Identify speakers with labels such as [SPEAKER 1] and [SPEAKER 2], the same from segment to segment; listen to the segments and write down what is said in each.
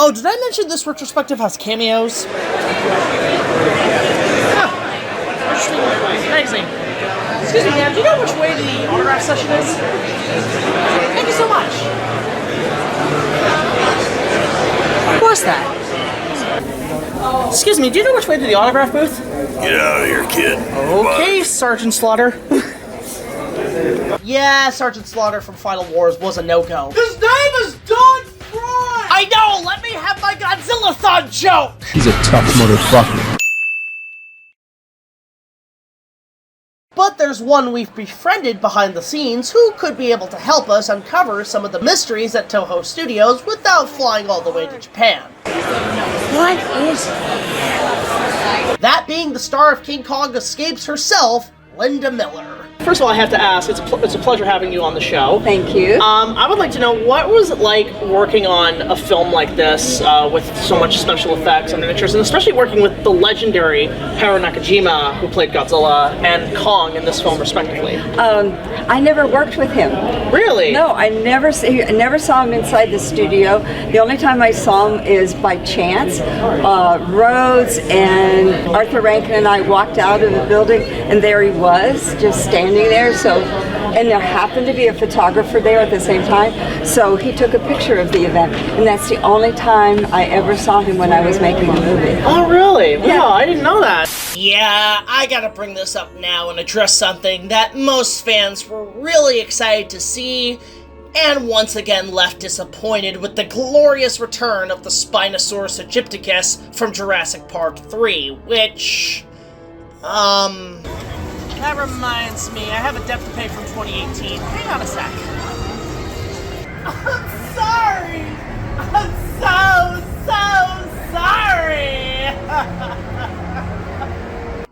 [SPEAKER 1] Oh, did I mention this retrospective has cameos? Oh, interesting magazine. Excuse me, ma'am, do you know which way the autograph session is? Thank you so much. What was that? Excuse me, do you know which way to the autograph booth?
[SPEAKER 2] Get out of here, kid.
[SPEAKER 1] Okay, Sergeant Slaughter. Yeah, Sergeant Slaughter from Final Wars was a no-go.
[SPEAKER 3] His name is Don Fry!
[SPEAKER 1] I know! Let me have my Godzilla-thon joke!
[SPEAKER 4] He's a tough motherfucker.
[SPEAKER 1] But there's one we've befriended behind the scenes who could be able to help us uncover some of the mysteries at Toho Studios without flying all the way to Japan.
[SPEAKER 5] What is it?
[SPEAKER 1] That being the star of King Kong Escapes herself, Linda Miller. First of all, I have to ask, it's a pleasure having you on the show.
[SPEAKER 5] Thank you.
[SPEAKER 1] I would like to know, what was it like working on a film like this with so much special effects and miniatures, and especially working with the legendary Heron Nakajima, who played Godzilla, and Kong in this film, respectively?
[SPEAKER 5] I never worked with him.
[SPEAKER 1] Really?
[SPEAKER 5] No, I never saw him inside the studio. The only time I saw him is by chance. Rhodes and Arthur Rankin and I walked out of the building, and there he was, just standing there. So, and there happened to be a photographer there at the same time, so he took a picture of the event, and that's the only time I ever saw him when I was making the movie.
[SPEAKER 1] Oh, really? Wow,
[SPEAKER 5] Yeah.
[SPEAKER 1] I didn't know that. Yeah, I gotta bring this up now and address something that most fans were really excited to see, and once again left disappointed with the glorious return of the Spinosaurus aegypticus from Jurassic Park 3, which... That reminds me, I have a debt to pay from 2018. Hang on a sec. I'm sorry! I'm so sorry!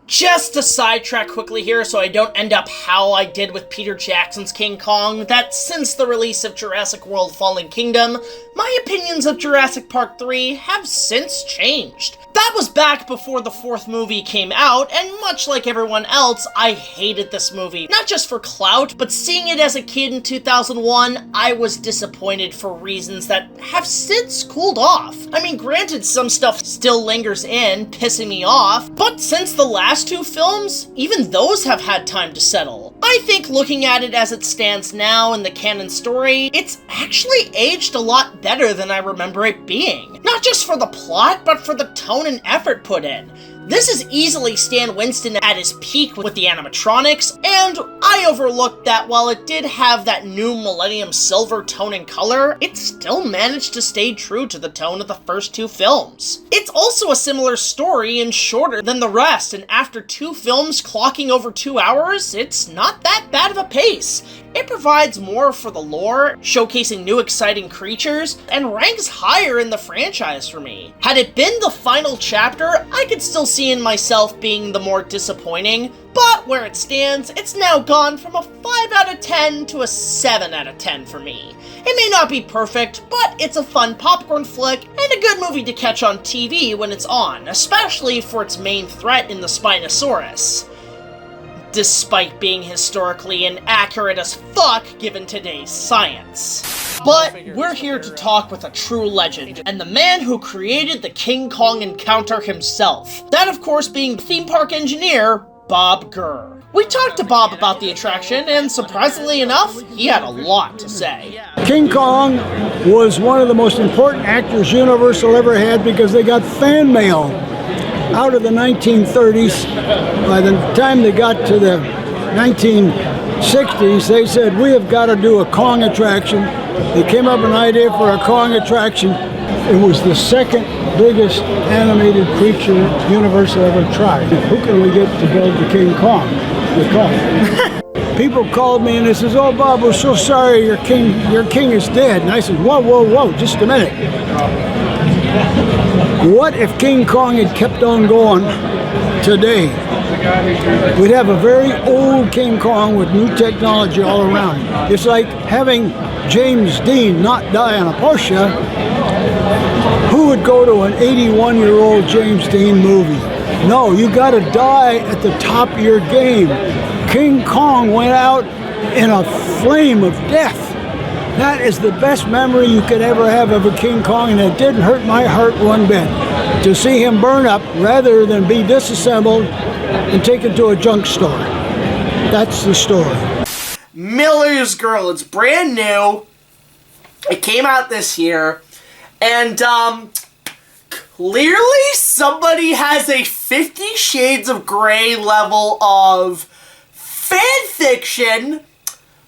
[SPEAKER 1] Just to sidetrack quickly here so I don't end up how I did with Peter Jackson's King Kong, that since the release of Jurassic World Fallen Kingdom, my opinions of Jurassic Park 3 have since changed. That was back before the fourth movie came out, and much like everyone else, I hated this movie. Not just for clout, but seeing it as a kid in 2001, I was disappointed for reasons that have since cooled off. I mean, granted, some stuff still lingers in, pissing me off, but since the last two films, even those have had time to settle. I think looking at it as it stands now in the canon story, it's actually aged a lot better than I remember it being. Not just for the plot, but for the tone and effort put in. This is easily Stan Winston at his peak with the animatronics, and I overlooked that while it did have that new Millennium Silver tone and color, it still managed to stay true to the tone of the first two films. It's also a similar story and shorter than the rest, and after two films clocking over 2 hours, it's not that bad of a pace. It provides more for the lore, showcasing new exciting creatures, and ranks higher in the franchise for me. Had it been the final chapter, I could still see in myself being the more disappointing, but where it stands, it's now gone from a 5 out of 10 to a 7 out of 10 for me. It may not be perfect, but it's a fun popcorn flick and a good movie to catch on TV when it's on, especially for its main threat in the Spinosaurus. Despite being historically inaccurate as fuck given today's science. But we're here to talk with a true legend, and the man who created the King Kong encounter himself. That, of course, being theme park engineer, Bob Gurr. We talked to Bob about the attraction, and surprisingly enough, he had a lot to say.
[SPEAKER 6] King Kong was one of the most important actors Universal ever had because they got fan mail out of the 1930s. By the time they got to the 1960s, they said, we have got to do a Kong attraction. They came up with an idea for a Kong attraction. It was the second biggest animated creature Universal ever tried. Who can we get to build the King Kong? The Kong. People called me and they says, oh, Bob, we're so sorry your king is dead. And I said, whoa, whoa, whoa, just a minute. What if King Kong had kept on going today? We'd have a very old King Kong with new technology all around. It's like having James Dean not die on a Porsche. Who would go to an 81-year-old James Dean movie? No, you got to die at the top of your game. King Kong went out in a flame of death. That is the best memory you could ever have of a King Kong, and it didn't hurt my heart one bit to see him burn up rather than be disassembled and taken to a junk store. That's the story.
[SPEAKER 3] Miller's Girl. It's brand new. It came out this year. And, clearly somebody has a 50 Shades of Grey level of fan fiction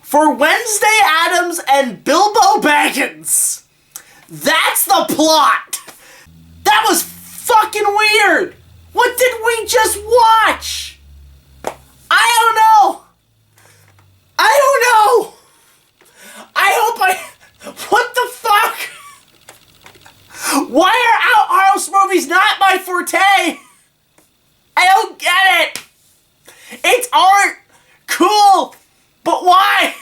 [SPEAKER 3] for Wednesday Addams and Bilbo Baggins. That's the plot. That was fucking weird. What did we just watch? I don't know. What the fuck? Why are art house movies not my forte? I don't get it. It's art. Cool. But why?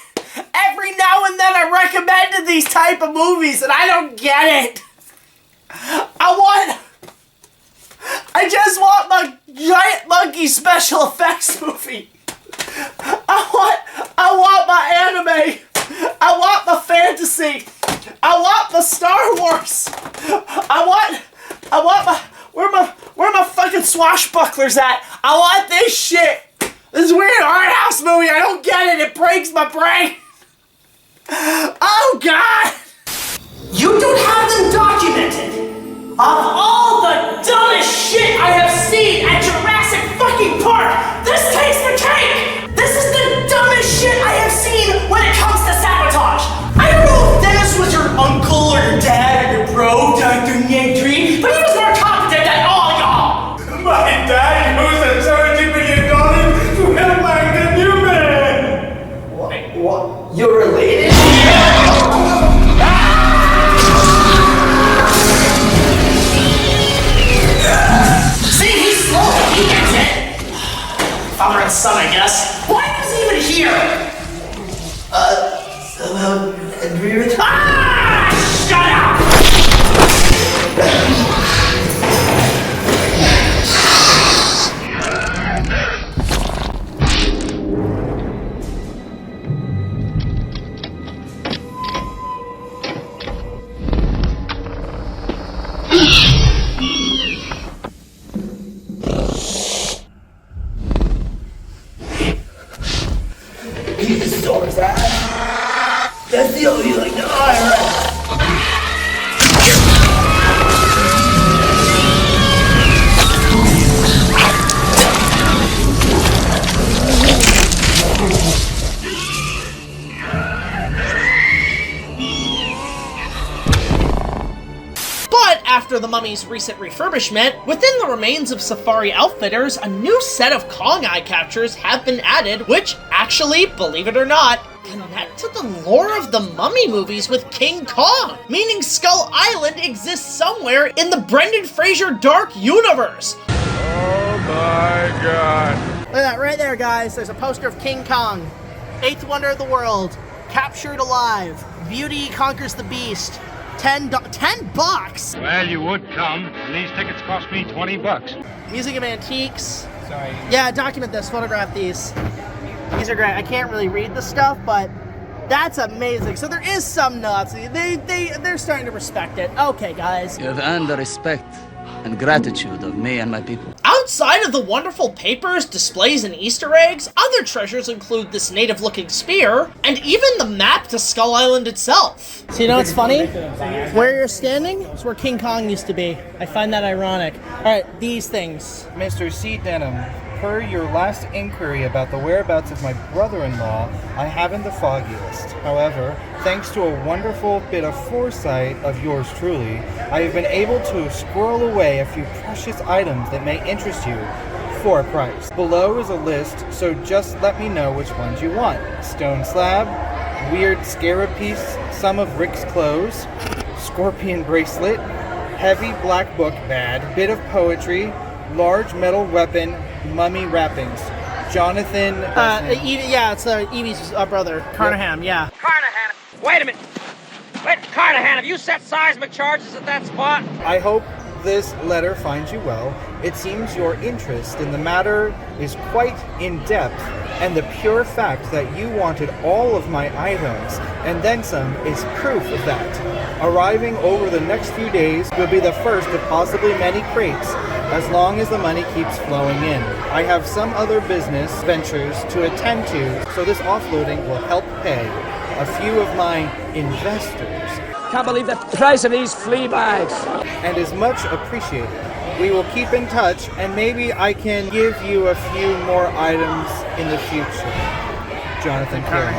[SPEAKER 3] Every now and then I recommended these type of movies and I don't get it. I just want my giant monkey special effects movie. I want my anime. I want my fantasy. I want my Star Wars. I want my where my fucking swashbucklers at? I want this shit. This weird art house movie. I don't get it. It breaks my brain. Oh God. You don't have them documented. Of all the dumbest shit I have seen at Jurassic fucking Park, this takes the cake! This is the dumbest shit I have seen when it comes to sabotage! I don't know if Dennis was your uncle or your dad or your bro, Dr. Yangtree, but he was more competent than all y'all! My dad used $70 million to help like the new man! What? You're related? Father and son, I guess. Why was he even here? Somehow Henry retired. Ah! Shut up! That's the only like the IRS. But after the Mummy's recent refurbishment, within the remains of Safari Outfitters, a new set of Kong eye captures have been added, which actually, believe it or not, connect to the lore of the Mummy movies with King Kong, meaning Skull Island exists somewhere in the Brendan Fraser Dark Universe.
[SPEAKER 4] Oh my God.
[SPEAKER 1] Look at that right there, guys. There's a poster of King Kong, 8th wonder of the world, captured alive, Beauty conquers the Beast, $10.
[SPEAKER 2] Well, you would come. And these tickets cost me $20.
[SPEAKER 1] Museum of Antiques.
[SPEAKER 3] Sorry.
[SPEAKER 1] Yeah, document this, photograph these. These are great. I can't really read the stuff, but that's amazing. So there is some Nazi. They're starting to respect it. Okay, guys.
[SPEAKER 7] You have earned the respect and gratitude of me and my people.
[SPEAKER 1] Outside of the wonderful papers, displays, and Easter eggs, other treasures include this native-looking spear, and even the map to Skull Island itself. So you know what's funny? Where you're standing is where King Kong used to be. I find that ironic. Alright, these things.
[SPEAKER 8] Mr. C. Denham, per your last inquiry about the whereabouts of my brother-in-law, I haven't the foggiest. However, thanks to a wonderful bit of foresight of yours truly, I have been able to squirrel away a few precious items that may interest you for a price. Below is a list, so just let me know which ones you want. Stone slab, weird scarab piece, some of Rick's clothes, scorpion bracelet, heavy black book bad, bit of poetry, large metal weapon, mummy wrappings. Jonathan...
[SPEAKER 1] yeah, it's Evie's brother, Carnahan, yeah.
[SPEAKER 9] Carnahan, wait a minute. Wait, Carnahan, have you set seismic charges at that spot?
[SPEAKER 8] I hope this letter finds you well. It seems your interest in the matter is quite in-depth, and the pure fact that you wanted all of my items, and then some, is proof of that. Arriving over the next few days will be the first of possibly many crates, as long as the money keeps flowing in. I have some other business ventures to attend to, so this offloading will help pay a few of my investors.
[SPEAKER 9] Can't believe the price of these flea bags.
[SPEAKER 8] And is much appreciated. We will keep in touch, and maybe I can give you a few more items in the future. Jonathan Carey.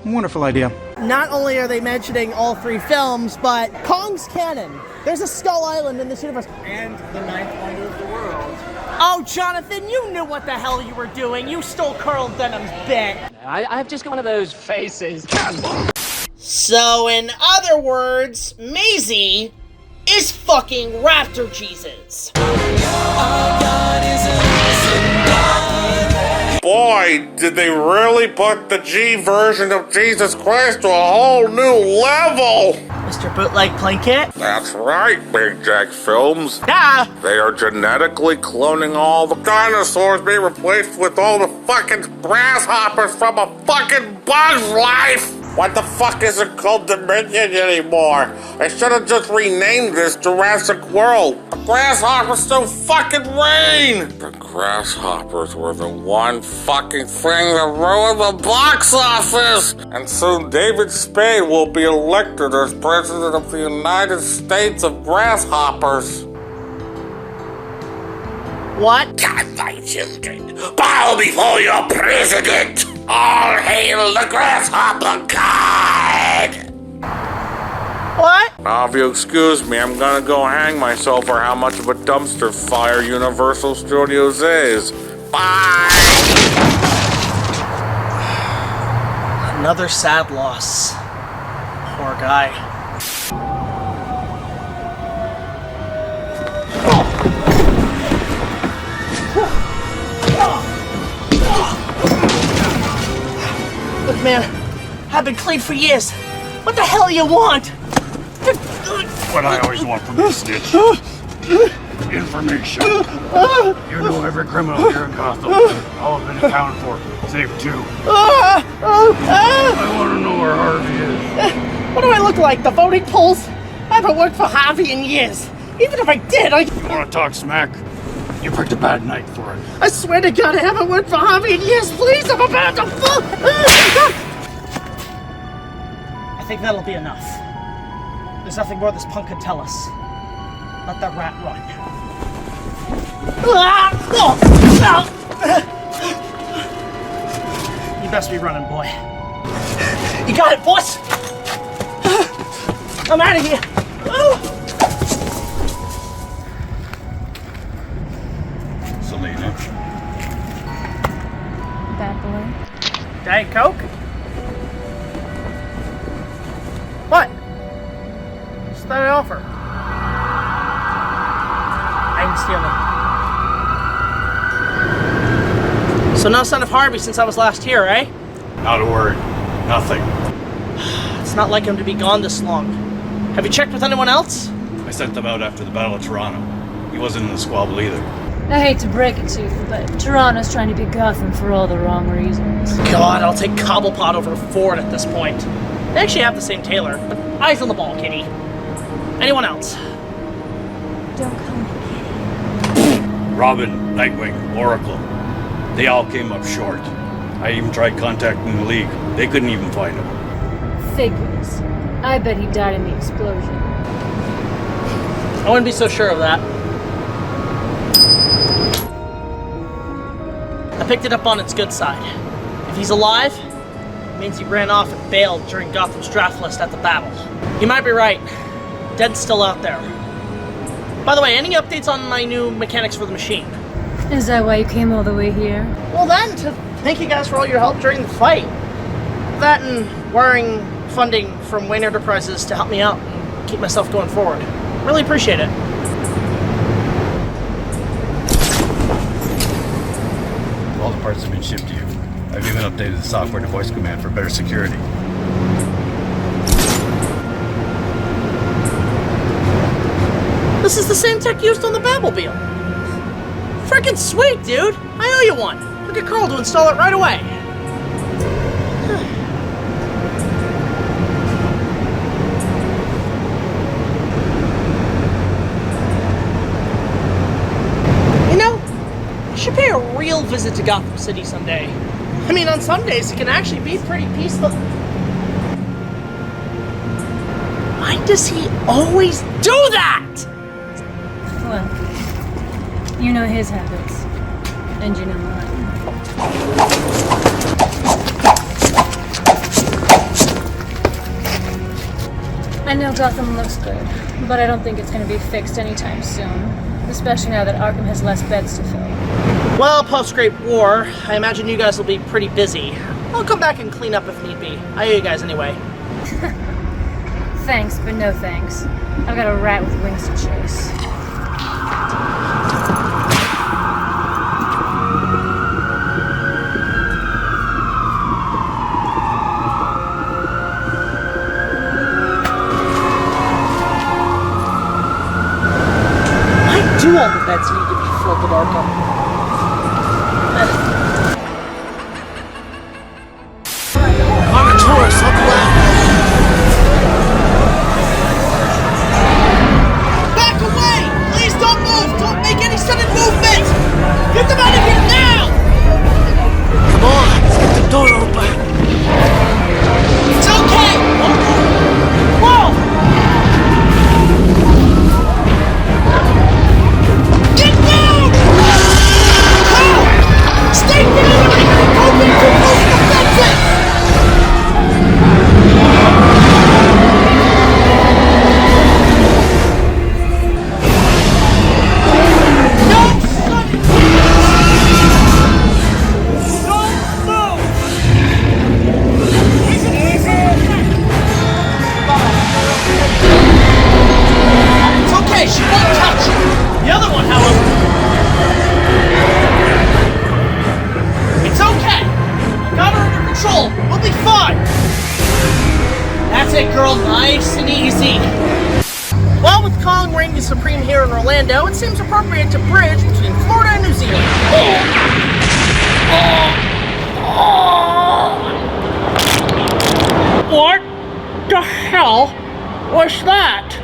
[SPEAKER 10] Wonderful idea.
[SPEAKER 1] Not only are they mentioning all 3 films, but Kong's canon. There's a Skull Island in this universe.
[SPEAKER 8] And the 9th wonder of the world.
[SPEAKER 1] Oh, Jonathan, you knew what the hell you were doing. You stole Carl Denham's bit.
[SPEAKER 9] I've just got one of those faces.
[SPEAKER 1] So, in other words, Maisie is fucking Raptor Jesus.
[SPEAKER 4] Boy, did they really put the G version of Jesus Christ to a whole new level!
[SPEAKER 1] Mr. Bootleg Plinkett?
[SPEAKER 4] That's right, BigJackFilms.
[SPEAKER 1] Yeah!
[SPEAKER 4] They are genetically cloning all the dinosaurs, being replaced with all the fucking grasshoppers from a fucking Bug's Life! What the fuck is it called Dominion anymore? They should have just renamed this Jurassic World. The grasshoppers still fucking reign! The grasshoppers were the one fucking thing that ruined the box office! And soon David Spade will be elected as President of the United States of Grasshoppers.
[SPEAKER 1] What?
[SPEAKER 4] God, my children, bow before your president! All hail the grasshopper god!
[SPEAKER 1] What?
[SPEAKER 4] Now, if you excuse me, I'm gonna go hang myself for how much of a dumpster fire Universal Studios is. Bye!
[SPEAKER 1] Another sad loss. Poor guy. Look, man, I've been clean for years. What the hell you want?
[SPEAKER 2] What I always want from this snitch. Information. You know every criminal here in Gotham. All have been accounted for, save 2. I want to know where Harvey is.
[SPEAKER 1] What do I look like? The voting polls? I haven't worked for Harvey in years. Even if I did,
[SPEAKER 2] You want to talk smack? You picked a bad night for it.
[SPEAKER 1] I swear to God, I haven't worked for Harvey in years. Please, I'm about to fall. I think that'll be enough. There's nothing more this punk can tell us. Let that rat run. You best be running, boy. You got it, boss. I'm out of here.
[SPEAKER 2] Selena.
[SPEAKER 11] Bad boy.
[SPEAKER 1] Diet Coke? What? What's that offer? I didn't steal them. So no sign of Harvey since I was last here, eh?
[SPEAKER 2] Not a word. Nothing.
[SPEAKER 1] It's not like him to be gone this long. Have you checked with anyone else?
[SPEAKER 2] I sent them out after the Battle of Toronto. He wasn't in the squabble either.
[SPEAKER 11] I hate to break it to you, but Toronto's trying to be Gotham for all the wrong reasons.
[SPEAKER 1] God, I'll take Cobblepot over Ford at this point. They actually have the same tailor, but eyes on the ball, kitty. Anyone else?
[SPEAKER 11] Don't come.
[SPEAKER 2] Robin, Nightwing, Oracle. They all came up short. I even tried contacting the League. They couldn't even find him.
[SPEAKER 11] Figures. I bet he died in the explosion.
[SPEAKER 1] I wouldn't be so sure of that. I picked it up on its good side. If he's alive, it means he ran off and bailed during Gotham's draft list at the battle. You might be right. Dead's still out there. By the way, any updates on my new mechanics for the machine?
[SPEAKER 11] Is that why you came all the way here?
[SPEAKER 1] Well then, to thank you guys for all your help during the fight. That and wiring funding from Wayne Enterprises to help me out and keep myself going forward. Really appreciate it.
[SPEAKER 2] All the parts have been shipped to you. I've even updated the software to voice command for better security.
[SPEAKER 1] This is the same tech used on the Batmobile. Frickin' sweet, dude! I owe you one. I'll get Carl to install it right away. You know, I should pay a real visit to Gotham City someday. I mean, on some days it can actually be pretty peaceful. Why does he always do that?
[SPEAKER 11] Well, you know his habits, and you know mine. I know Gotham looks good, but I don't think it's going to be fixed anytime soon, especially now that Arkham has less beds to fill.
[SPEAKER 1] Well, post-Great War, I imagine you guys will be pretty busy. I'll come back and clean up if need be. I owe you guys anyway.
[SPEAKER 11] Thanks, but no thanks. I've got a rat with wings to chase.
[SPEAKER 1] Why do all the beds need to be filled with Arkham? Back away! Please don't move! Don't make any sudden movement! Get them out of here now!
[SPEAKER 3] Come on, let's get the door open.
[SPEAKER 1] It's okay! Whoa! Get down! No! Stay down! Open to move the fences! She won't touch you. The other one, however. It's okay. I got her under control. We'll be fine. That's it, girl. Nice and easy. Well, with Kong reigning supreme here in Orlando, it seems appropriate to bridge between Florida and New Zealand. What the hell was that?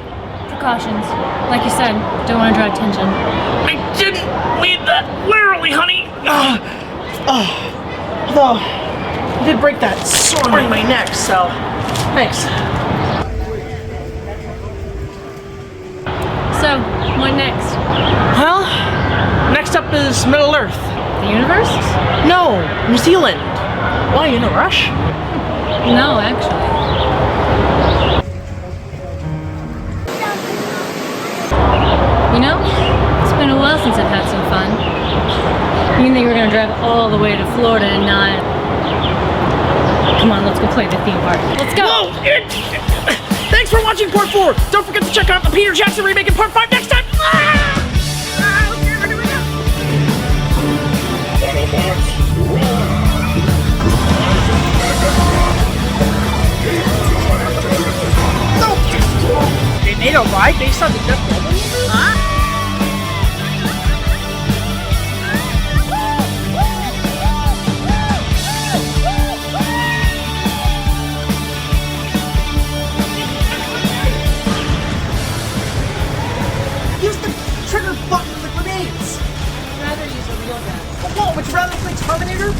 [SPEAKER 11] Precautions. Like you said, don't want to draw attention.
[SPEAKER 1] I didn't mean that literally, honey. Though, I did break that sword in my neck, so thanks.
[SPEAKER 11] So, what next?
[SPEAKER 1] Well, next up is Middle Earth.
[SPEAKER 11] The universe?
[SPEAKER 1] No, New Zealand. Why, you in a rush?
[SPEAKER 11] No, actually. You know, it's been a while since I've had some fun. You didn't think we were gonna drive all the way to Florida and not... Come on, let's go play the theme park. Let's go!
[SPEAKER 1] Whoa! Thanks for watching Part 4! Don't forget to check out the Peter Jackson remake in Part 5 next time! They made a ride based on the Jeff Goldblum movie? Huh? Use the trigger button for the grenades!
[SPEAKER 11] I'd rather use a real gun.
[SPEAKER 1] Whoa, would you rather play Terminator?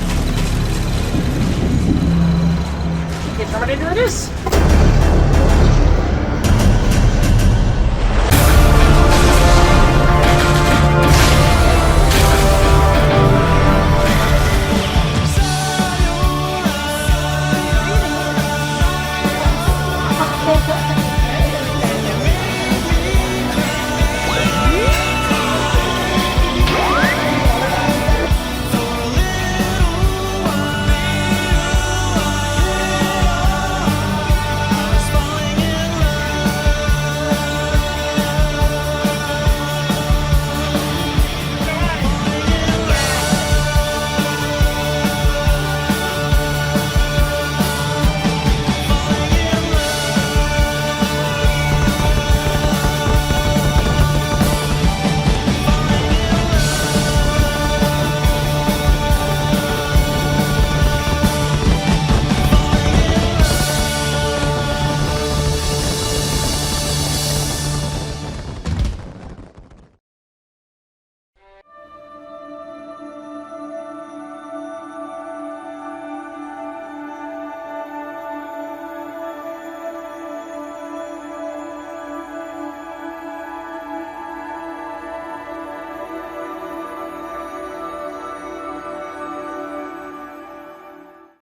[SPEAKER 1] Okay, Terminator it is!